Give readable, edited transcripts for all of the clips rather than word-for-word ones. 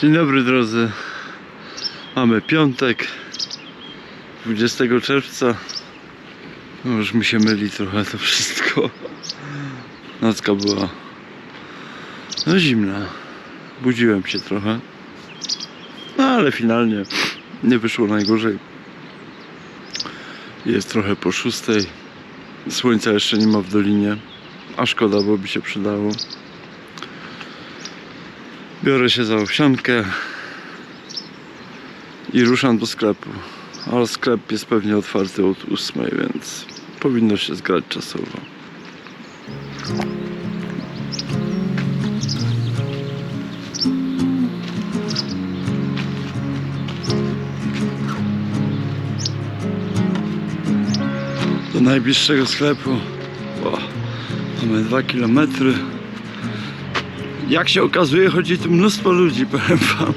Dzień dobry drodzy. Mamy piątek 20 czerwca. No już mi się myli trochę to wszystko. Nocka była zimna. Budziłem się trochę. No ale finalnie nie wyszło najgorzej. Jest trochę po 6. Słońca jeszcze nie ma w dolinie. A szkoda, bo by się przydało. Biorę się za owsiankę i ruszam do sklepu. Ale sklep jest pewnie otwarty od 8, więc powinno się zgrać czasowo. Do najbliższego sklepu mamy 2 km. Jak się okazuje, chodzi tu mnóstwo ludzi, powiem wam.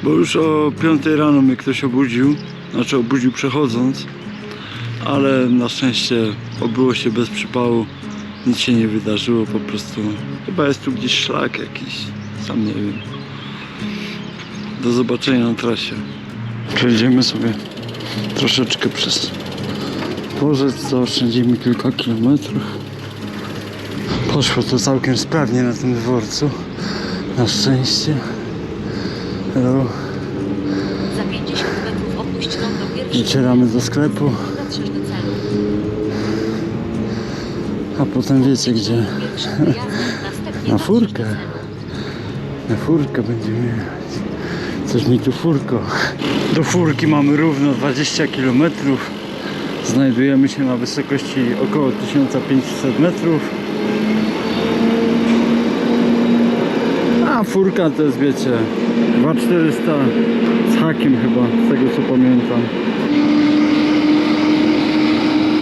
Bo już o 5 rano mnie ktoś obudził. Znaczy obudził przechodząc. Ale na szczęście obyło się bez przypału. Nic się nie wydarzyło, po prostu chyba jest tu gdzieś szlak jakiś. Sam nie wiem. Do zobaczenia na trasie. Przejdziemy sobie troszeczkę przez dworzec, zaoszczędzimy kilka kilometrów. Poszło to całkiem sprawnie na tym dworcu. Na szczęście. Hello. Za 50 metrów opuść rondo pierwszy. Docieramy do sklepu. Dotrzesz do celu. A potem wiecie gdzie? Pierwszy wyjazd, następnie Na dotrzesz furkę. do celu. Na furkę będziemy jechać. Coś mi tu furko. Do furki mamy równo 20 km. Znajdujemy się na wysokości około 1500 metrów. A furka to jest, wiecie, 2400 z hakiem chyba, z tego co pamiętam.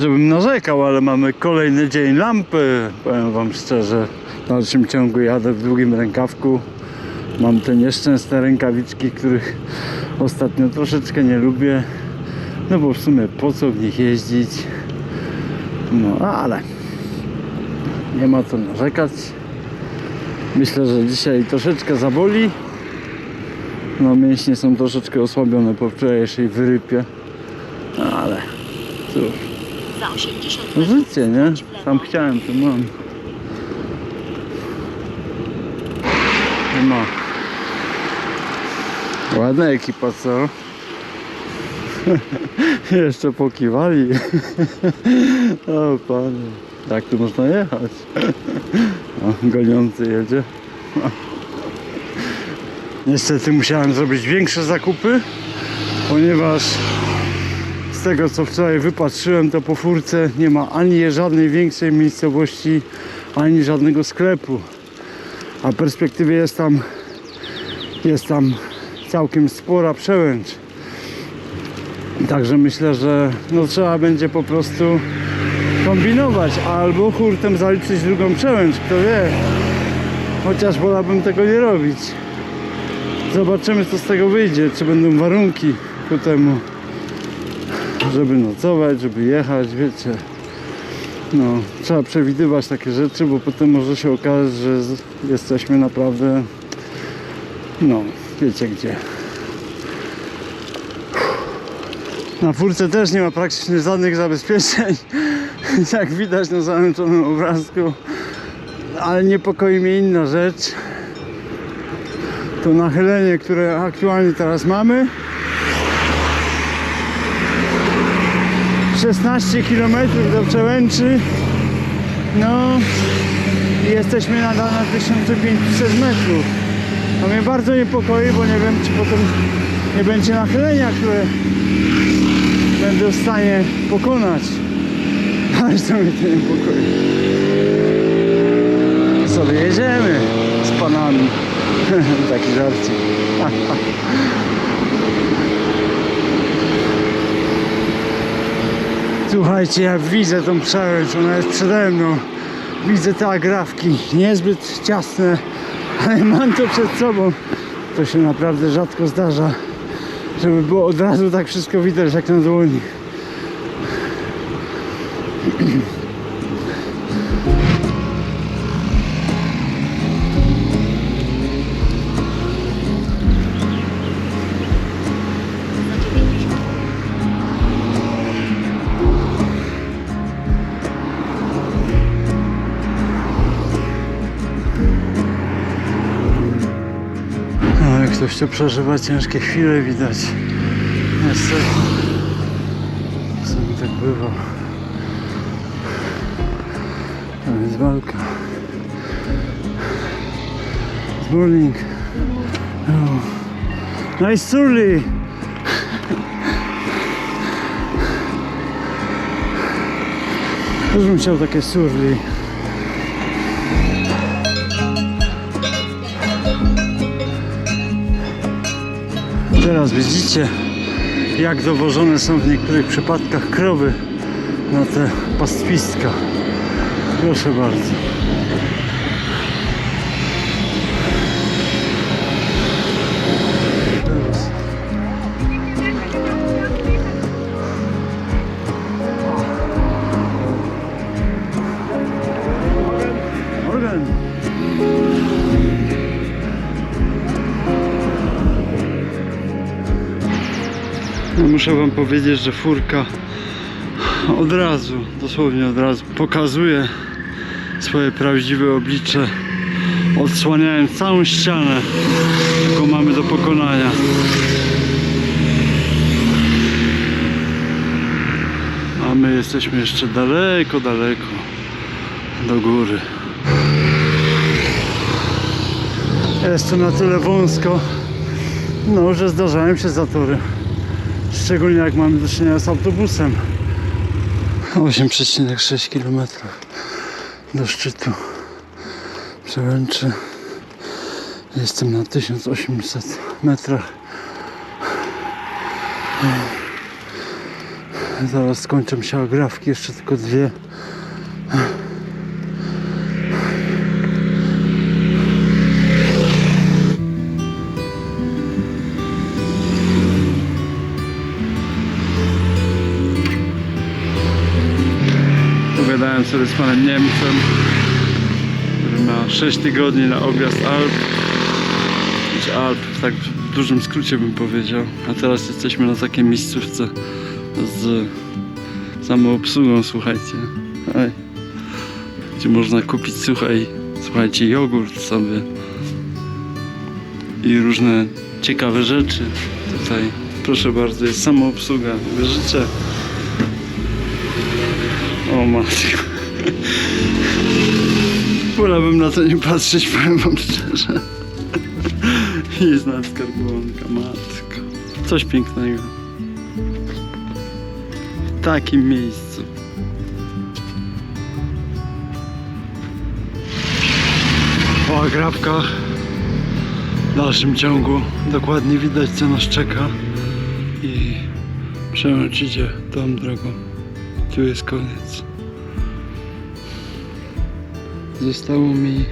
Żebym narzekał, ale mamy kolejny dzień lampy. Powiem wam szczerze, w dalszym ciągu jadę w długim rękawku. Mam te nieszczęsne rękawiczki, których ostatnio troszeczkę nie lubię. No bo w sumie po co w nich jeździć? No ale nie ma co narzekać. Myślę, że dzisiaj troszeczkę zaboli. No mięśnie są troszeczkę osłabione po wczorajszej wyrypie. No ale cóż. Za 80 No metrów życie, nie? skręć w lewo. Sam chciałem, to mam. Nie ma. Ładna ekipa, co? Jeszcze pokiwali. O panie. Tak tu można jechać. O, goniący jedzie. Niestety musiałem zrobić większe zakupy, ponieważ z tego co wczoraj wypatrzyłem, to po furce nie ma ani żadnej większej miejscowości, ani żadnego sklepu. A w perspektywie jest tam całkiem spora przełęcz. Także myślę, że no trzeba będzie po prostu kombinować, albo hurtem zaliczyć drugą przełęcz, kto wie. Chociaż wolałbym tego nie robić. Zobaczymy co z tego wyjdzie, czy będą warunki ku temu, żeby nocować, żeby jechać, wiecie. No, trzeba przewidywać takie rzeczy, bo potem może się okazać, że jesteśmy naprawdę, no, wiecie gdzie. Na furce też nie ma praktycznie żadnych zabezpieczeń, jak widać na załączonym obrazku. Ale niepokoi mnie inna rzecz. To nachylenie, które aktualnie teraz mamy. 16 km do przełęczy. No i jesteśmy nadal na 1500 metrów. To mnie bardzo niepokoi, bo nie wiem, czy potem nie będzie nachylenia, które będę w stanie pokonać. Ale to mnie to niepokoi. Sobie jedziemy z panami. Taki żarcik. Słuchajcie, ja widzę tą przełęcz, ona jest przede mną. Widzę te agrafki, niezbyt ciasne, ale mam to przed sobą. To się naprawdę rzadko zdarza, żeby było od razu tak wszystko widać jak na dłoni. Ktoś tu przeżywa ciężkie chwile, widać. Niestety. Czasami tak bywa. A więc walka. Morning. Oh. Nice surly. Też bym chciał takie surly. Teraz widzicie, jak dowożone są w niektórych przypadkach krowy na te pastwiska. Proszę bardzo. Morgan. No muszę wam powiedzieć, że furka od razu, dosłownie od razu pokazuje swoje prawdziwe oblicze, odsłaniając całą ścianę, jaką mamy do pokonania. A my jesteśmy jeszcze daleko, daleko do góry. Jest tu na tyle wąsko, no, że zdarzają się zatory. Szczególnie jak mamy do czynienia z autobusem. 8,6 km do szczytu Przełęczy. Jestem na 1800 metrach. Zaraz skończą się agrafki, jeszcze tylko 2. Pogadałem sobie z panem Niemcem, który ma 6 tygodni na objazd Alp. Znaczy Alp, tak w dużym skrócie bym powiedział. A teraz jesteśmy na takiej miejscówce z samoobsługą, słuchajcie. Ej. Gdzie można kupić, słuchajcie, jogurt sobie i różne ciekawe rzeczy. Tutaj, proszę bardzo, jest samoobsługa. Życzę. O matko. Wolałbym na to nie patrzeć, powiem wam szczerze. Jest nawet skarbonka, matko. Coś pięknego. W takim miejscu. Po agrafkach w dalszym ciągu dokładnie widać, co nas czeka. I Przełęcz idzie tą drogą. Tu jest koniec. Zostało mi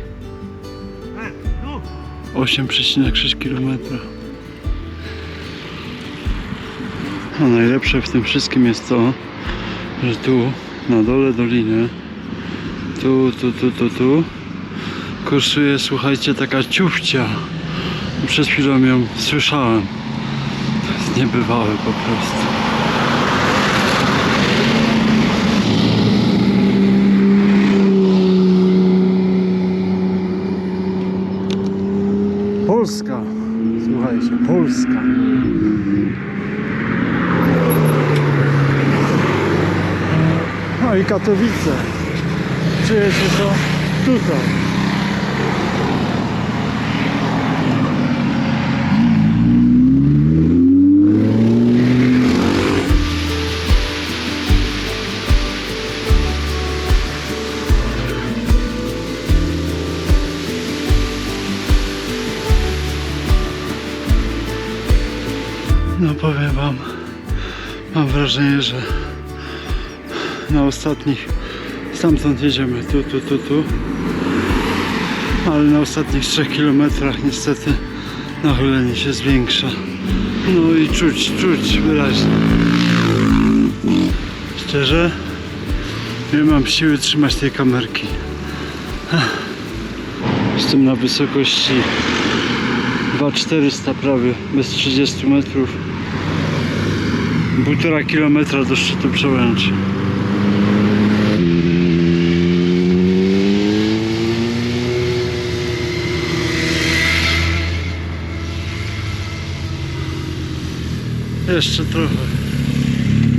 8,6 km. A najlepsze w tym wszystkim jest to, że tu na dole doliny, tu kursuje, słuchajcie, taka ciufcia. Przed chwilą ją słyszałem. To jest niebywałe po prostu. Polska, słuchajcie, Polska. No i Katowice. Czujecie to tutaj. No powiem wam, mam wrażenie, że na ostatnich, stamtąd jedziemy tu, ale na ostatnich 3 kilometrach niestety nachylenie się zwiększa. No i czuć wyraźnie. Szczerze, nie mam siły trzymać tej kamerki. Jestem na wysokości 2400 prawie, bez 30 metrów. 1,5 kilometra do szczytu Przełęczy. Jeszcze trochę.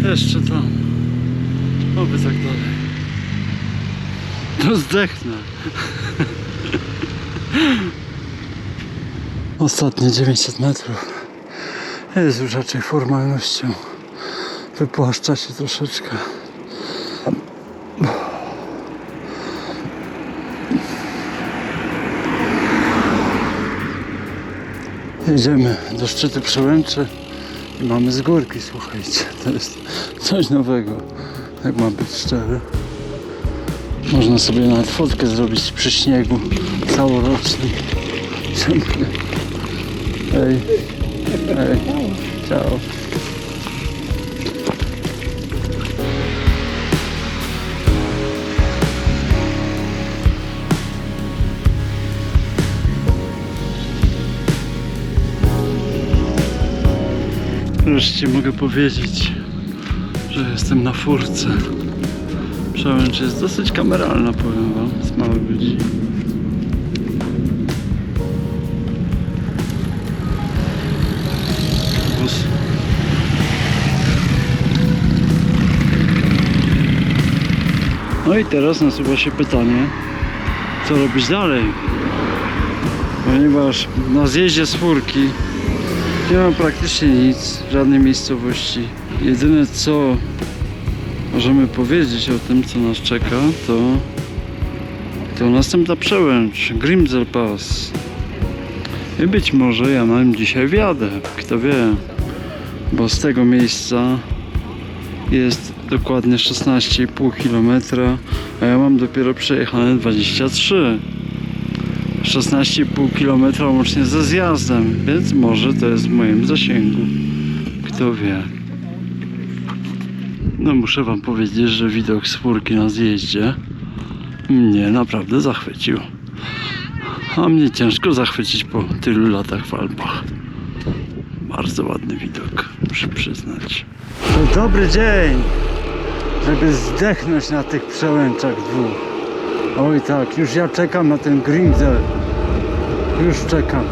Jeszcze tam. Oby tak dalej. To zdechnę. Ostatnie 900 metrów jest już raczej formalnością. Wypłaszcza się troszeczkę. Jedziemy do szczytu Przełęczy i mamy z górki, słuchajcie. To jest coś nowego, jak mam być szczery. Można sobie nawet fotkę zrobić przy śniegu całorocznym. Hej, hej, ciao. Wreszcie mogę powiedzieć, że jestem na furce. Przełęcz jest dosyć kameralna, powiem wam, z małych ludzi. Bus. No i teraz nasuwa się pytanie, co robić dalej? Ponieważ na zjeździe z furki nie mam praktycznie nic, żadnej miejscowości. Jedyne co możemy powiedzieć o tym, co nas czeka, to następna przełęcz, Grimsel Pass. I być może ja na nim dzisiaj wjadę, kto wie, bo z tego miejsca jest dokładnie 16,5 km, a ja mam dopiero przejechane 23. 16,5 km łącznie ze zjazdem, więc może to jest w moim zasięgu. Kto wie. No muszę wam powiedzieć, że widok z furki na zjeździe mnie naprawdę zachwycił. A mnie ciężko zachwycić po tylu latach w Alpach. Bardzo ładny widok, muszę przyznać. To dobry dzień, żeby zdechnąć na tych przełęczach dwóch. Oj tak, już ja czekam na ten Grimsel. Już czekam.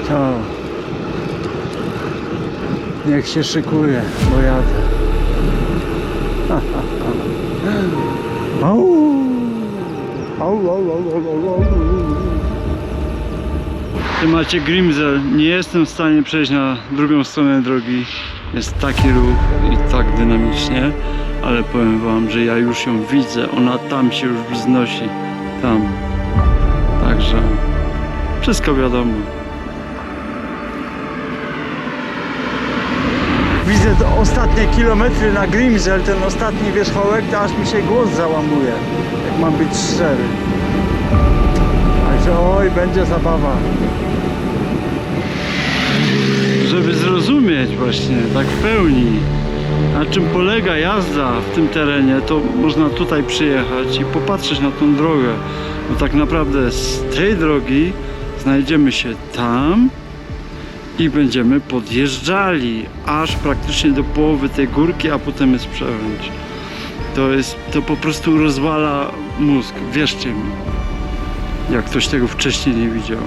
Ciao. Niech się szykuje, bo jadę. Au. Au, au, au, au, au. Tu macie Grimsel. Nie jestem w stanie przejść na drugą stronę drogi. Jest taki ruch i tak dynamicznie. Ale powiem wam, że ja już ją widzę. Ona tam się już wznosi. Tam. Także wszystko wiadomo. Widzę te ostatnie kilometry na Grimsel, ten ostatni wierzchołek, to aż mi się głos załamuje, jak mam być szczery. Także oj, będzie zabawa. Żeby zrozumieć właśnie tak w pełni, na czym polega jazda w tym terenie, to można tutaj przyjechać i popatrzeć na tą drogę. Bo tak naprawdę z tej drogi znajdziemy się tam i będziemy podjeżdżali aż praktycznie do połowy tej górki, a potem jest przełęcz. To po prostu rozwala mózg, wierzcie mi, jak ktoś tego wcześniej nie widział.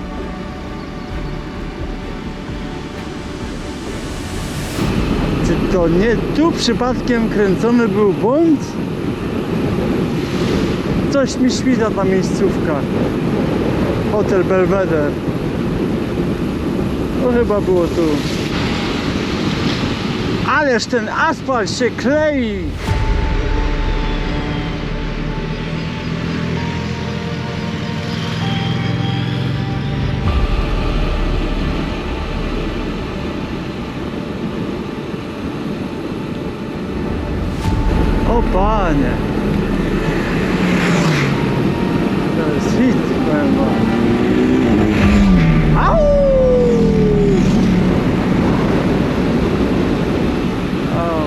Czy to nie tu przypadkiem kręcony był błąd? Coś mi świta ta miejscówka. Hotel Belvedere. To chyba było tu. Ależ ten asfalt się klei! O panie! To jest hit, powiem wam. Au! Au!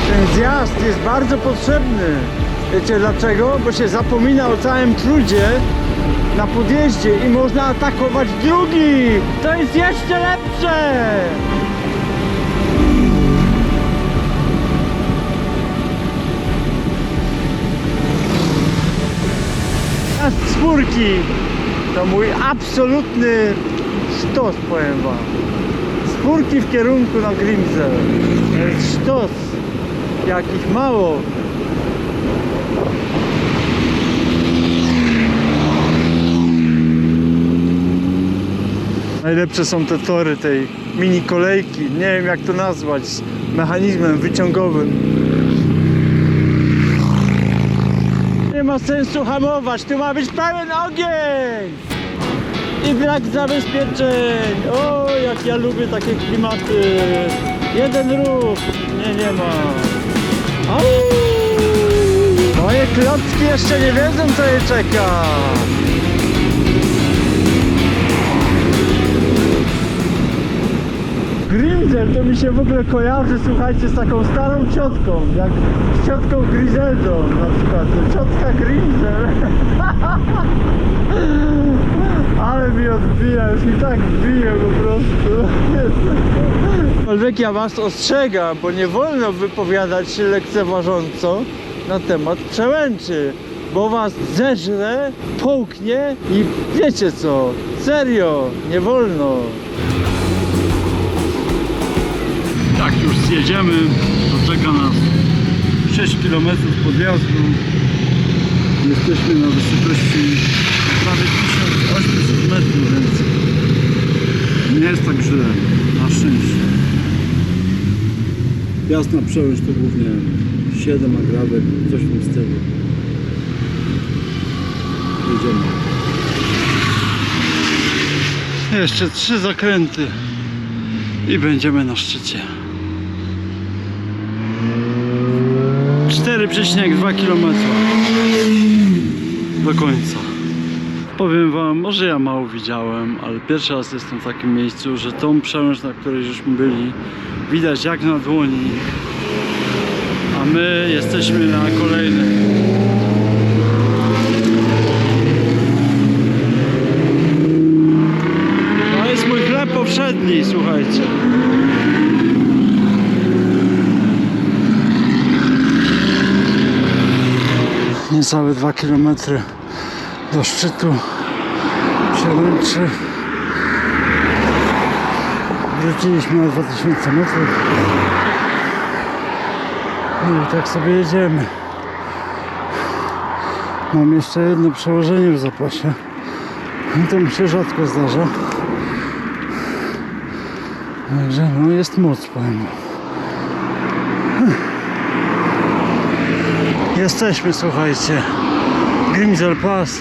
Ten zjazd jest bardzo potrzebny. Wiecie dlaczego? Bo się zapomina o całym trudzie na podjeździe i można atakować drugi. To jest jeszcze lepsze. Polski to mój absolutny sztos, powiem wam. Z Furki w kierunku na Grimsel. To jest sztos. Jakich mało. Najlepsze są te tory tej mini kolejki. Nie wiem jak to nazwać. Z mechanizmem wyciągowym. Nie ma sensu hamować. Tu ma być pełen ogień. I brak zabezpieczeń. O, jak ja lubię takie klimaty. Jeden ruch. Nie ma. Au! Moje klocki jeszcze nie wiedzą, co je czeka. Grimsel to mi się w ogóle kojarzy, słuchajcie, z taką starą ciotką, jak z ciotką Griseldą na przykład. Ciotka Grimsel. Ale mi odbija, już mi tak bije po prostu. Aczkolwiek ja was ostrzegam, bo nie wolno wypowiadać się lekceważąco na temat przełęczy, bo was zeżre, połknie i wiecie co, serio, nie wolno. Jak już zjedziemy, to czeka nas 6 km podjazdu. Jesteśmy na wysokości prawie 1800 metrów, więc nie jest tak źle, na szczęście. Jasna przełęcz to głównie 7 agrawek, coś w tym stylu. Jedziemy. Jeszcze 3 zakręty i będziemy na szczycie. 4,2 km do końca. Powiem wam, może ja mało widziałem, ale pierwszy raz jestem w takim miejscu, że tą przełęcz, na której żeśmy byli, widać jak na dłoni, a my jesteśmy na kolejnej. To jest mój chleb powszedni, słuchajcie. Niecałe 2 km do szczytu przełęczy. Wróciliśmy na 2000 metrów. No i tak sobie jedziemy. Mam jeszcze jedno przełożenie w zapasie. I to mi się rzadko zdarza. Także no jest moc, powiem. Jesteśmy, słuchajcie, Grimsel Pass.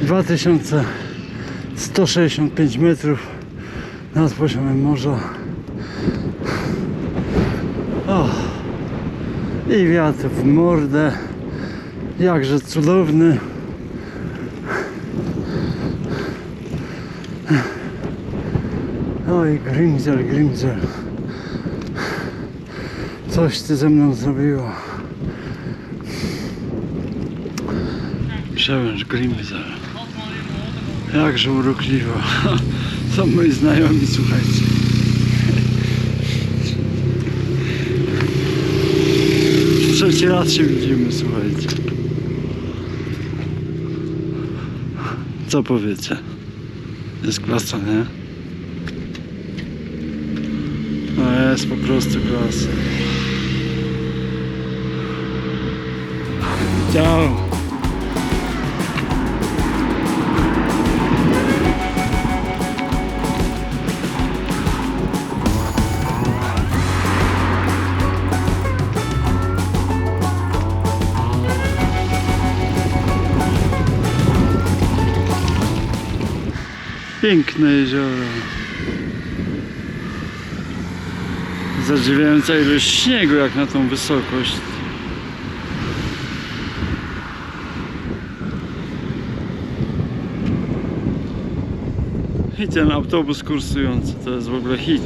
2165 metrów nad poziomem morza. O, i wiatr w mordę, jakże cudowny. Oj, Grimsel, Grimsel. Coś ty ze mną zrobiło. Przełęcz Grimsel. Jakże urokliwa. Są moi znajomi, słuchajcie. Trzeci raz się widzimy, słuchajcie. Co powiecie? Jest klasa, nie? No jest po prostu klasa. Ciao. Piękne jezioro. Zadziwiająca ilość śniegu jak na tą wysokość. I ten autobus kursujący to jest w ogóle hit.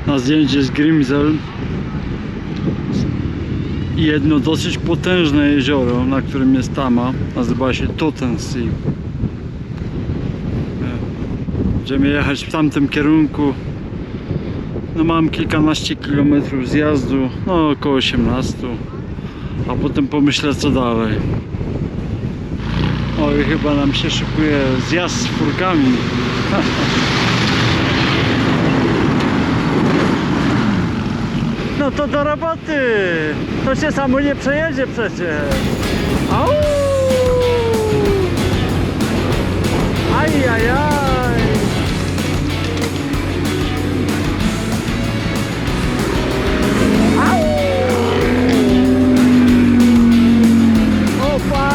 Na zdjęciu jest Grimsel i jedno dosyć potężne jezioro, na którym jest tama, nazywa się Tottensee. Będziemy jechać w tamtym kierunku. No mam kilkanaście kilometrów zjazdu, no około 18. A potem pomyślę co dalej. O i chyba nam się szykuje zjazd z furkami. No to do roboty! To się samo nie przejedzie przecież. Au! Ajajaj! Au! Opa!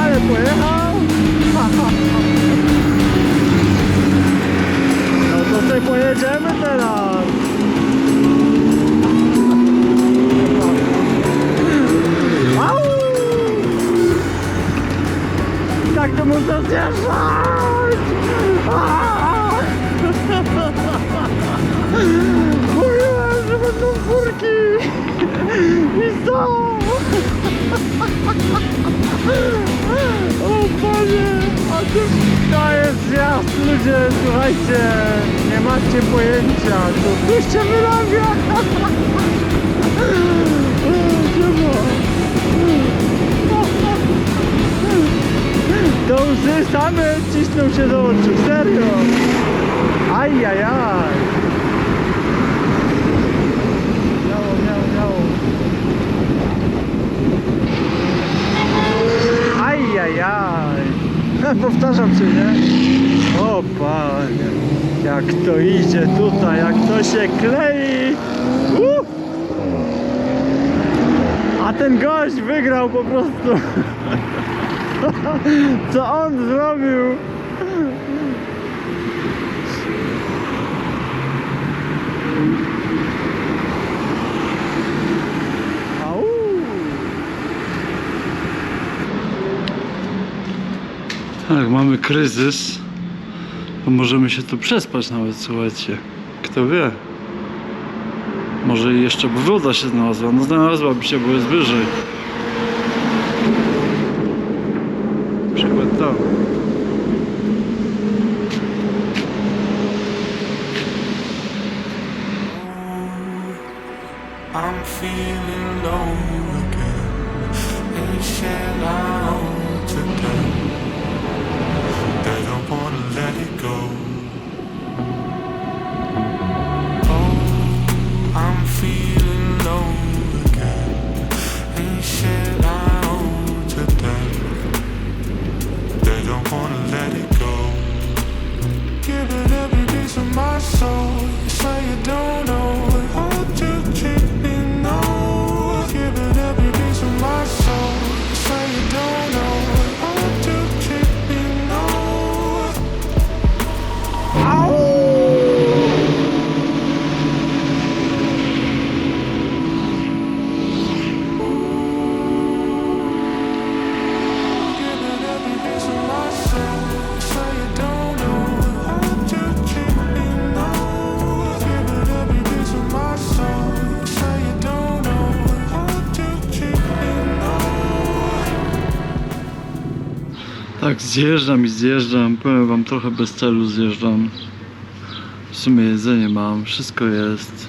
Ale pojechał! No to sobie pojedziemy teraz! Au! Tak to można zjeżdżać! Mówiłem, że będą furki! I co? O Panie! A to jest zjazd, ludzie, słuchajcie! Nie macie pojęcia, tu się wyrabia! To łzy same cisną się do oczu, serio! Ajajaj! Miało. Ajajaj! Powtarzam się, nie? O Panie! Jak to idzie tutaj, jak to się klei! A ten gość wygrał po prostu! Co on zrobił? Au! Tak, mamy kryzys. To możemy się tu przespać nawet, słuchajcie. Kto wie? Może jeszcze by woda się znalazła. No znalazłaby się, bo jest wyżej. Przykład to. I'm feeling low again. Ain't shit I owe to them. They don't wanna let it go. Oh, I'm feeling low again. Ain't shit I owe to them. They don't wanna let it go. Give it every piece of my soul. You say you don't know how to treat me, no. Give it every piece of my soul. You say you don't know how to treat me, no. Give it every piece of my soul. You say you don't know how to treat me, no. Give it every piece of my soul. You say you don't know how to treat me, no. Tak, zjeżdżam i zjeżdżam. Powiem wam, trochę bez celu zjeżdżam. W sumie jedzenie mam, wszystko jest.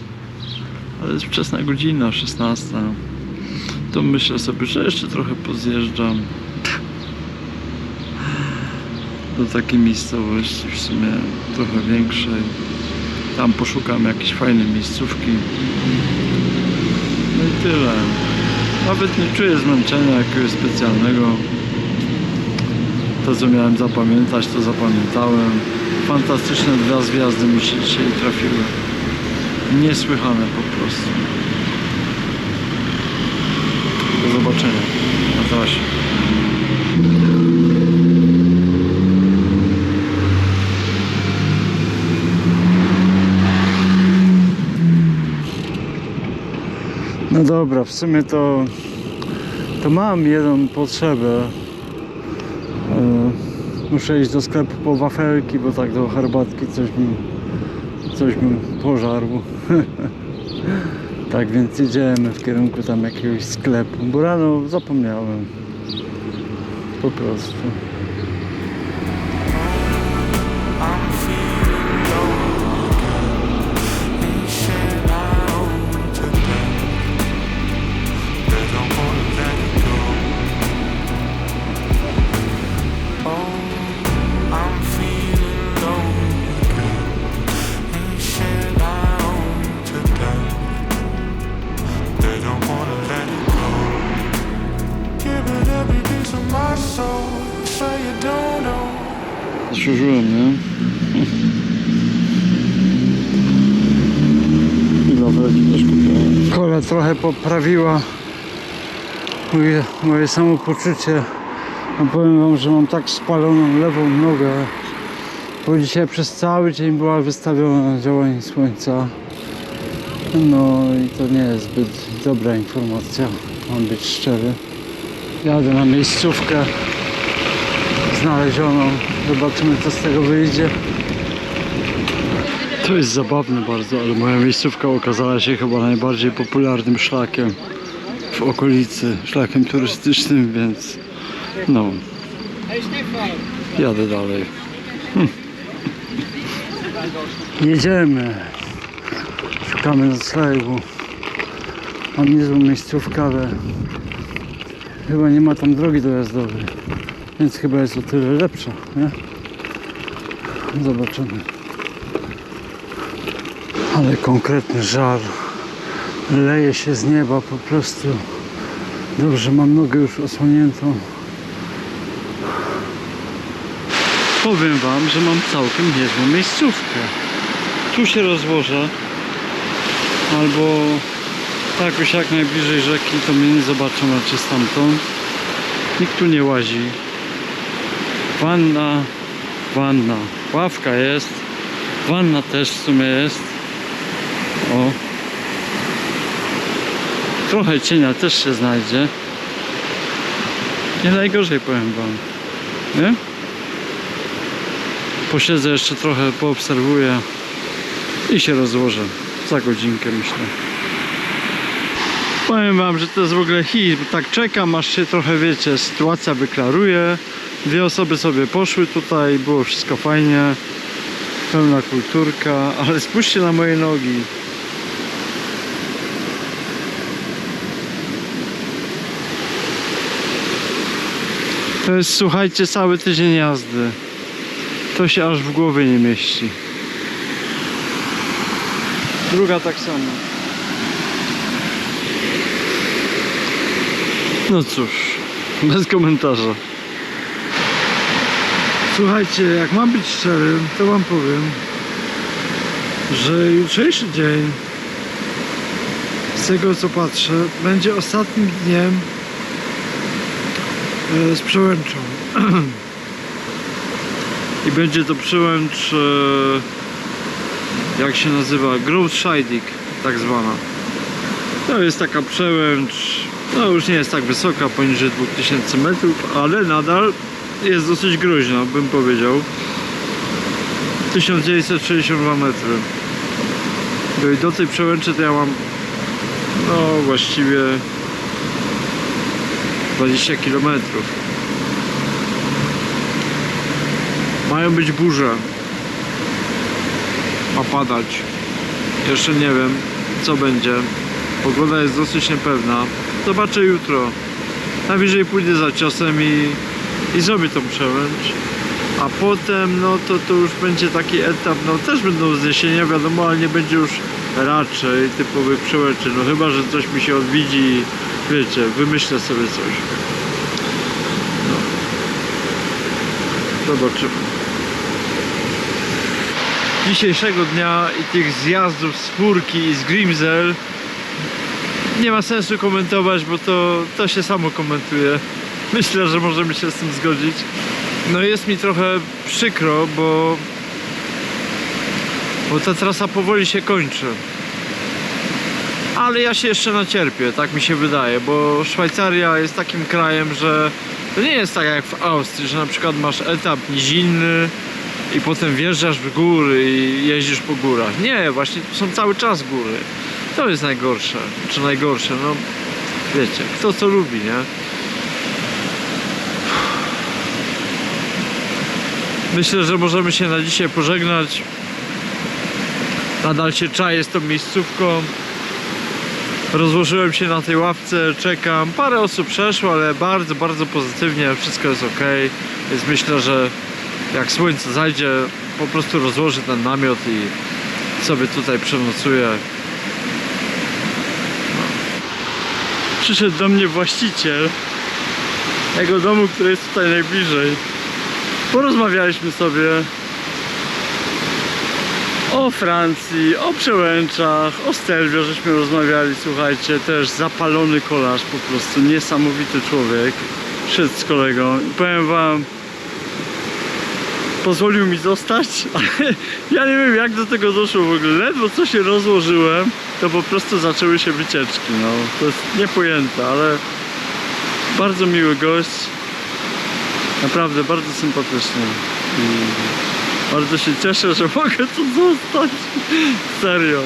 Ale jest wczesna godzina, 16. To myślę sobie, że jeszcze trochę pozjeżdżam. Do takiej miejscowości, w sumie trochę większej. Tam poszukam jakiejś fajnej miejscówki. No i tyle. Nawet nie czuję zmęczenia jakiegoś specjalnego. To co miałem zapamiętać, to zapamiętałem. Fantastyczne 2 zjazdy mi się dzisiaj trafiły. Niesłychane po prostu. Do zobaczenia na trasie. No dobra, w sumie to mam jedną potrzebę. Muszę iść do sklepu po wafelki, bo tak do herbatki coś bym pożarł. Tak więc idziemy w kierunku tam jakiegoś sklepu, bo rano zapomniałem. Po prostu. I'm feeling low again. don't know. Zszerzyłem, nie? I lafelki też kupiłem. Kola trochę poprawiła moje samopoczucie. A powiem wam, że mam tak spaloną lewą nogę, bo dzisiaj przez cały dzień była wystawiona na działanie słońca. No i to nie jest zbyt dobra informacja, mam być szczery. Jadę na miejscówkę znalezioną, zobaczymy co z tego wyjdzie. To jest zabawne bardzo, ale moja miejscówka okazała się chyba najbardziej popularnym szlakiem w okolicy, szlakiem turystycznym, więc no, jadę dalej. Jedziemy, szukamy noclegu. Mam niezłą miejscówkę, ale chyba nie ma tam drogi dojazdowej, więc chyba jest o tyle lepsza, nie? Zobaczymy. Ale konkretny żar leje się z nieba po prostu. Dobrze, mam nogę już osłoniętą. Powiem wam, że mam całkiem niezłą miejscówkę. Tu się rozłożę, albo jakoś jak najbliżej rzeki, to mnie nie zobaczą raczej stamtąd. Nikt tu nie łazi. Wanna, ławka jest, wanna też w sumie jest. O, trochę cienia też się znajdzie. Nie najgorzej, powiem wam, nie? Posiedzę jeszcze trochę, poobserwuję i się rozłożę za godzinkę, myślę. Powiem wam, że to jest w ogóle hit, bo tak czekam, aż się trochę, wiecie, sytuacja wyklaruje. Dwie osoby sobie poszły tutaj, było wszystko fajnie, pełna kulturka, ale spójrzcie na moje nogi. To jest, słuchajcie, cały tydzień jazdy. To się aż w głowie nie mieści. Druga tak samo. No cóż, bez komentarza. Słuchajcie, jak mam być szczery, to wam powiem, że jutrzejszy dzień, z tego co patrzę, będzie ostatnim dniem z przełęczą. I będzie to przełęcz, jak się nazywa, Growth Shading, tak zwana. To jest taka przełęcz, no już nie jest tak wysoka, poniżej 2000 metrów, ale nadal jest dosyć groźna, bym powiedział. 1962 metry. I do tej przełęczy to ja mam, no właściwie 20 km. Mają być burze. Ma padać. Jeszcze nie wiem, co będzie. Pogoda jest dosyć niepewna. Zobaczę jutro. Najwyżej pójdę za ciosem i zrobię tą przełęcz. A potem, no to już będzie taki etap, no też będą zniesienia, wiadomo, ale nie będzie już raczej typowych przełęczy. No chyba, że coś mi się odwiedzi i wiecie, wymyślę sobie coś. No. Zobaczymy. Dzisiejszego dnia i tych zjazdów z Furki i z Grimsel nie ma sensu komentować, bo to się samo komentuje. Myślę, że możemy się z tym zgodzić. No jest mi trochę przykro, bo ta trasa powoli się kończy. Ale ja się jeszcze nacierpię, tak mi się wydaje, bo Szwajcaria jest takim krajem, że to nie jest tak jak w Austrii, że na przykład masz etap nizinny i potem wjeżdżasz w góry i jeździsz po górach. Nie, właśnie tu są cały czas góry. To jest najgorsze, czy najgorsze, no wiecie, kto co lubi, nie? Myślę, że możemy się na dzisiaj pożegnać. Nadal się czaję z tą miejscówką. Rozłożyłem się na tej ławce, czekam. Parę osób przeszło, ale bardzo, bardzo pozytywnie. Wszystko jest ok. Więc myślę, że jak słońce zajdzie, po prostu rozłożę ten namiot i sobie tutaj przenocuję. No. Przyszedł do mnie właściciel tego domu, który jest tutaj najbliżej. Porozmawialiśmy sobie o Francji, o Przełęczach, o Stelvio żeśmy rozmawiali, słuchajcie, też zapalony kolarz, po prostu niesamowity człowiek, szedł z kolegą i powiem wam, pozwolił mi zostać, ale ja nie wiem jak do tego doszło w ogóle, ledwo co się rozłożyłem, to po prostu zaczęły się wycieczki, no, to jest niepojęte, ale bardzo miły gość, naprawdę bardzo sympatyczny i bardzo się cieszę, że mogę tu zostać. Serio.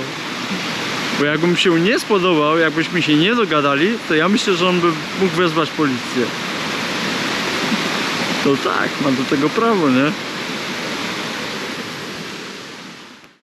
Bo jakbym się nie spodobał, jakbyśmy się nie dogadali, to ja myślę, że on by mógł wezwać policję. To tak, ma do tego prawo, nie?